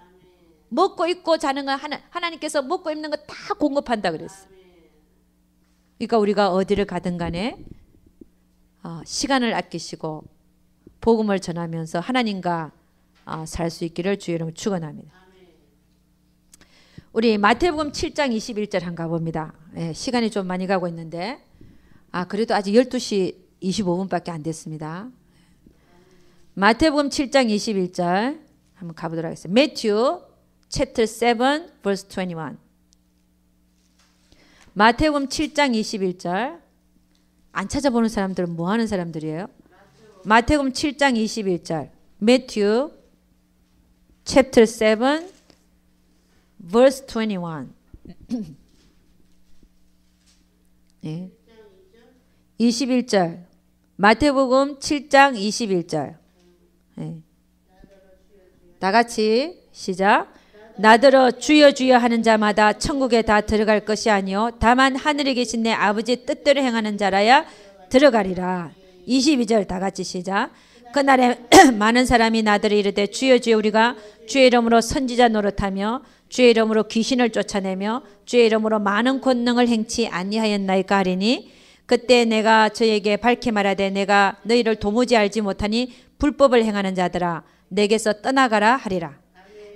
먹고 입고 자는 건 하나님께서 먹고 입는 거 다 공급한다 그랬어요. 그러니까 우리가 어디를 가든 간에 시간을 아끼시고 복음을 전하면서 하나님과 살 수 있기를 주의 이름으로 축원합니다. 우리 마태복음 7장 21절 한번 가봅니다. 시간이 좀 많이 가고 있는데 그래도 아직 12시 25분밖에 안 됐습니다. 마태복음 7장 21절 한번 가보도록 하겠습니다. Matthew chapter 7 verse 21. 마태복음 7장 21절. 안 찾아보는 사람들은 뭐 하는 사람들이에요? 마태복음 7장 21절. Matthew chapter 7 verse 21. 네. 21절. 마태복음 7장 21절. 네. 다 같이 시작. 나더러 주여 주여 하는 자마다 천국에 다 들어갈 것이 아니요 다만 하늘에 계신 내 아버지 뜻대로 행하는 자라야 들어가리라. 22절 다 같이 시작. 그날에 많은 사람이 나더러 이르되 주여 주여 우리가 주의 이름으로 선지자 노릇하며 주의 이름으로 귀신을 쫓아내며 주의 이름으로 많은 권능을 행치 아니하였나이까 하리니 그때 내가 저에게 밝히 말하되 내가 너희를 도무지 알지 못하니 불법을 행하는 자들아 내게서 떠나가라 하리라.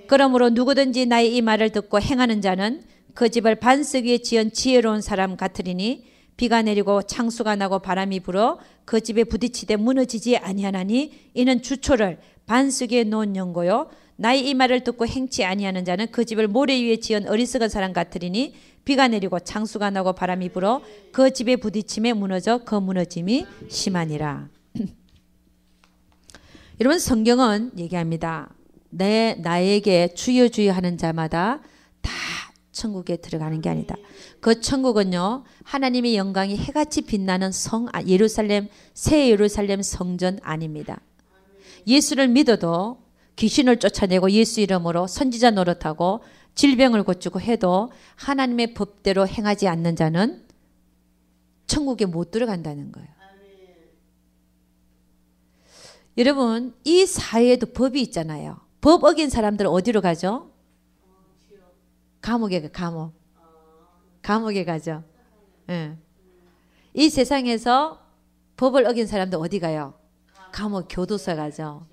그러므로 누구든지 나의 이 말을 듣고 행하는 자는 그 집을 반석 위에 지은 지혜로운 사람 같으리니 비가 내리고 창수가 나고 바람이 불어 그 집에 부딪히되 무너지지 아니하나니 이는 주초를 반석 위에 놓은 연고요. 나의 이 말을 듣고 행치 아니하는 자는 그 집을 모래 위에 지은 어리석은 사람 같으리니 비가 내리고 창수가 나고 바람이 불어 그 집에 부딪힘에 무너져 그 무너짐이 심하니라. 여러분 성경은 얘기합니다. 나에게 주여 주여 하는 자마다 다 천국에 들어가는 게 아니다. 그 천국은요 하나님의 영광이 해같이 빛나는 예루살렘 새 예루살렘 성전 아닙니다. 예수를 믿어도 귀신을 쫓아내고 예수 이름으로 선지자 노릇하고 질병을 고치고 해도 하나님의 법대로 행하지 않는 자는 천국에 못 들어간다는 거예요. 여러분 이 사회에도 법이 있잖아요. 법 어긴 사람들은 어디로 가죠? 감옥에 감옥에 가죠. 네. 이 세상에서 법을 어긴 사람들 어디 가요? 감옥 교도소 가죠.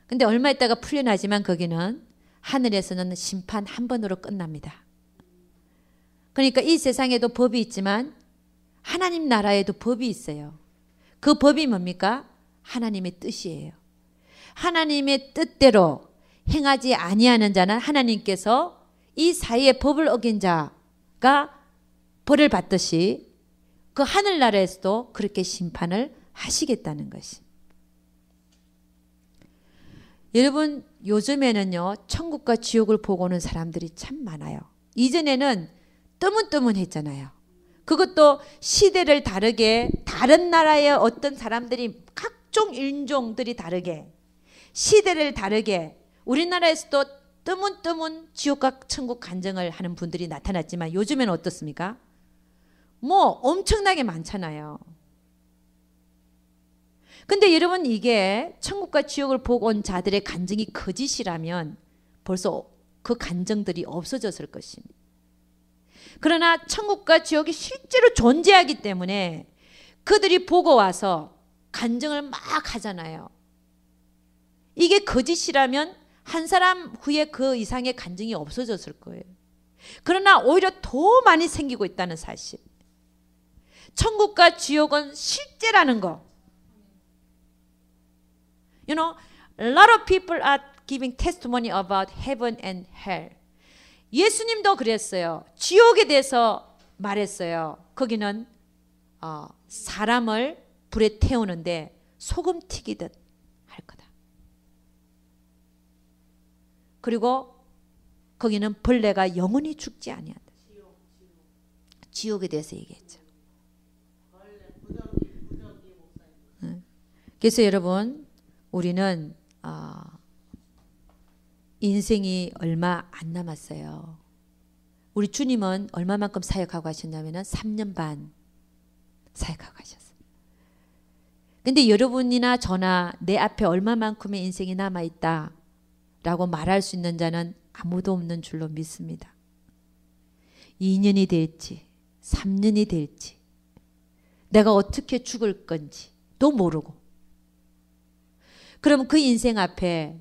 근데 얼마 있다가 풀려나지만 거기는 하늘에서는 심판 한 번으로 끝납니다. 그러니까 이 세상에도 법이 있지만 하나님 나라에도 법이 있어요. 그 법이 뭡니까? 하나님의 뜻이에요. 하나님의 뜻대로 행하지 아니하는 자는 하나님께서 이 사이에 법을 어긴 자가 벌을 받듯이 그 하늘나라에서도 그렇게 심판을 하시겠다는 것이. 여러분 요즘에는요 천국과 지옥을 보고 오는 사람들이 참 많아요. 이전에는 뜨문뜨문했잖아요. 그것도 시대를 다르게 다른 나라의 어떤 사람들이 각종 인종들이 다르게 시대를 다르게 우리나라에서도 뜨문뜨문 지옥과 천국 간증을 하는 분들이 나타났지만 요즘에는 어떻습니까? 뭐 엄청나게 많잖아요. 근데 여러분 이게 천국과 지옥을 보고 온 자들의 간증이 거짓이라면 벌써 그 간증들이 없어졌을 것입니다. 그러나 천국과 지옥이 실제로 존재하기 때문에 그들이 보고 와서 간증을 막 하잖아요. 이게 거짓이라면 한 사람 후에 그 이상의 간증이 없어졌을 거예요. 그러나 오히려 더 많이 생기고 있다는 사실. 천국과 지옥은 실제라는 거. You know, a lot of people are giving testimony about heaven and hell. 예수님도 그랬어요. 지옥에 대해서 말했어요. 거기는 사람을 불에 태우는데 소금 튀기듯 할 거다. 그리고 거기는 벌레가 영원히 죽지 아니한다. 지옥에 대해서 얘기했죠. 그래서 여러분 우리는 인생이 얼마 안 남았어요. 우리 주님은 얼마만큼 사역하고 하셨냐면 3년 반 사역하고 하셨어요. 근데 여러분이나 저나 내 앞에 얼마만큼의 인생이 남아있다 라고 말할 수 있는 자는 아무도 없는 줄로 믿습니다. 2년이 될지 3년이 될지 내가 어떻게 죽을 건지도 모르고 그럼 그 인생 앞에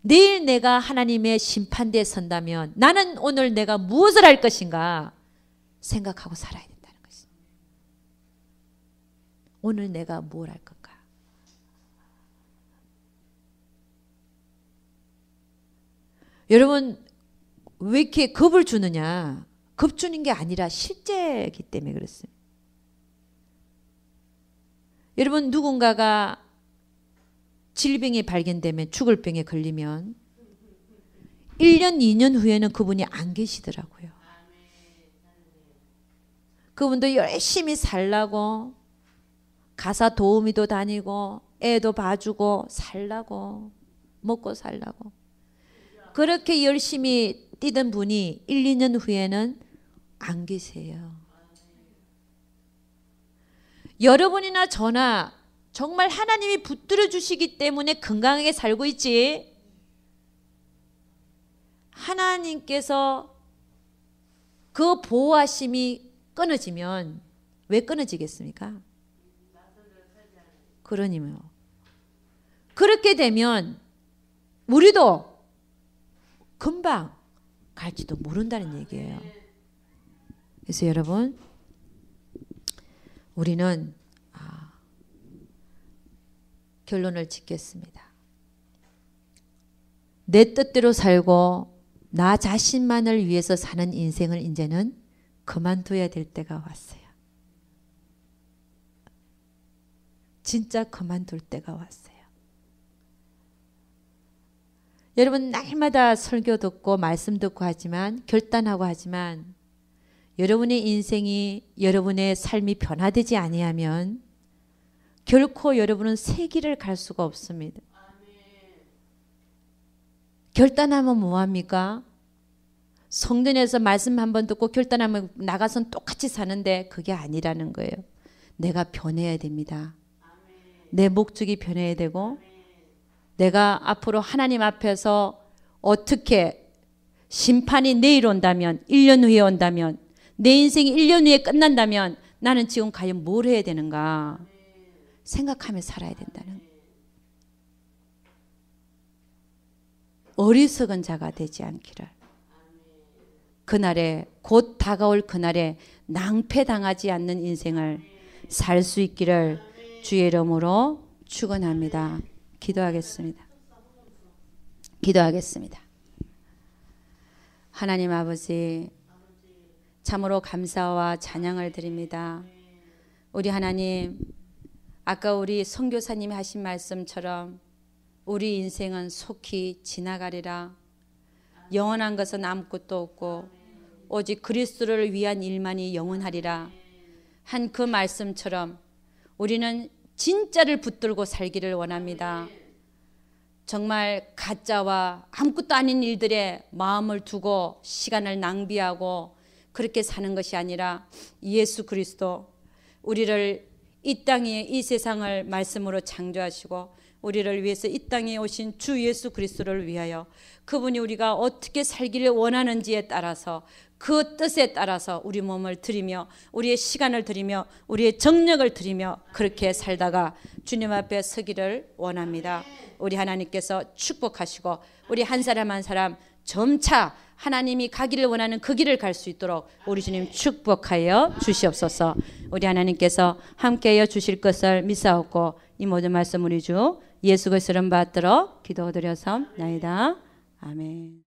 내일 내가 하나님의 심판대에 선다면 나는 오늘 내가 무엇을 할 것인가 생각하고 살아야 된다는 것입니다. 오늘 내가 뭘 할 건가. 여러분 왜 이렇게 겁을 주느냐. 겁 주는 게 아니라 실제이기 때문에 그렇습니다. 여러분 누군가가 질병이 발견되면 죽을 병에 걸리면 1년 2년 후에는 그분이 안 계시더라고요. 그분도 열심히 살라고 가사 도우미도 다니고 애도 봐주고 살라고 먹고 살라고 그렇게 열심히 뛰던 분이 1, 2년 후에는 안 계세요. 여러분이나 저나 정말 하나님이 붙들어 주시기 때문에 건강하게 살고 있지. 하나님께서 그 보호하심이 끊어지면 왜 끊어지겠습니까? 그러니요. 그렇게 되면 우리도 금방 갈지도 모른다는 얘기예요. 그래서 여러분, 우리는 결론을 짓겠습니다. 내 뜻대로 살고 나 자신만을 위해서 사는 인생을 이제는 그만둬야 될 때가 왔어요. 진짜 그만둘 때가 왔어요. 여러분, 날마다 설교 듣고 말씀 듣고 하지만, 결단하고 하지만 여러분의 인생이, 여러분의 삶이 변화되지 아니하면 결코 여러분은 새 길을 갈 수가 없습니다. 결단하면 뭐합니까? 성전에서 말씀 한번 듣고 결단하면 나가선 똑같이 사는데 그게 아니라는 거예요. 내가 변해야 됩니다. 내 목적이 변해야 되고, 내가 앞으로 하나님 앞에서 어떻게 심판이 내일 온다면, 1년 후에 온다면, 내 인생이 1년 후에 끝난다면 나는 지금 과연 뭘 해야 되는가 생각하며 살아야 된다는, 어리석은 자가 되지 않기를, 그날에, 곧 다가올 그날에 낭패당하지 않는 인생을 살 수 있기를 주의 이름으로 축원합니다. 기도하겠습니다. 기도하겠습니다. 하나님 아버지, 참으로 감사와 찬양을 드립니다. 우리 하나님, 아까 우리 선교사님이 하신 말씀처럼 우리 인생은 속히 지나가리라. 영원한 것은 아무것도 없고 오직 그리스도를 위한 일만이 영원하리라 한 그 말씀처럼 우리는 진짜를 붙들고 살기를 원합니다. 정말 가짜와 아무것도 아닌 일들에 마음을 두고 시간을 낭비하고 그렇게 사는 것이 아니라 예수 그리스도, 우리를 이 땅에, 이 세상을 말씀으로 창조하시고 우리를 위해서 이 땅에 오신 주 예수 그리스도를 위하여 그분이 우리가 어떻게 살기를 원하는지에 따라서, 그 뜻에 따라서 우리 몸을 드리며 우리의 시간을 드리며 우리의 정력을 드리며 그렇게 살다가 주님 앞에 서기를 원합니다. 우리 하나님께서 축복하시고 우리 한 사람 한 사람 점차 하나님이 가기를 원하는 그 길을 갈 수 있도록 우리 주님 축복하여 주시옵소서. 우리 하나님께서 함께하여 주실 것을 믿사옵고 이 모든 말씀 우리 주 예수 그리스도를 받들어 기도드려서나이다. 아멘.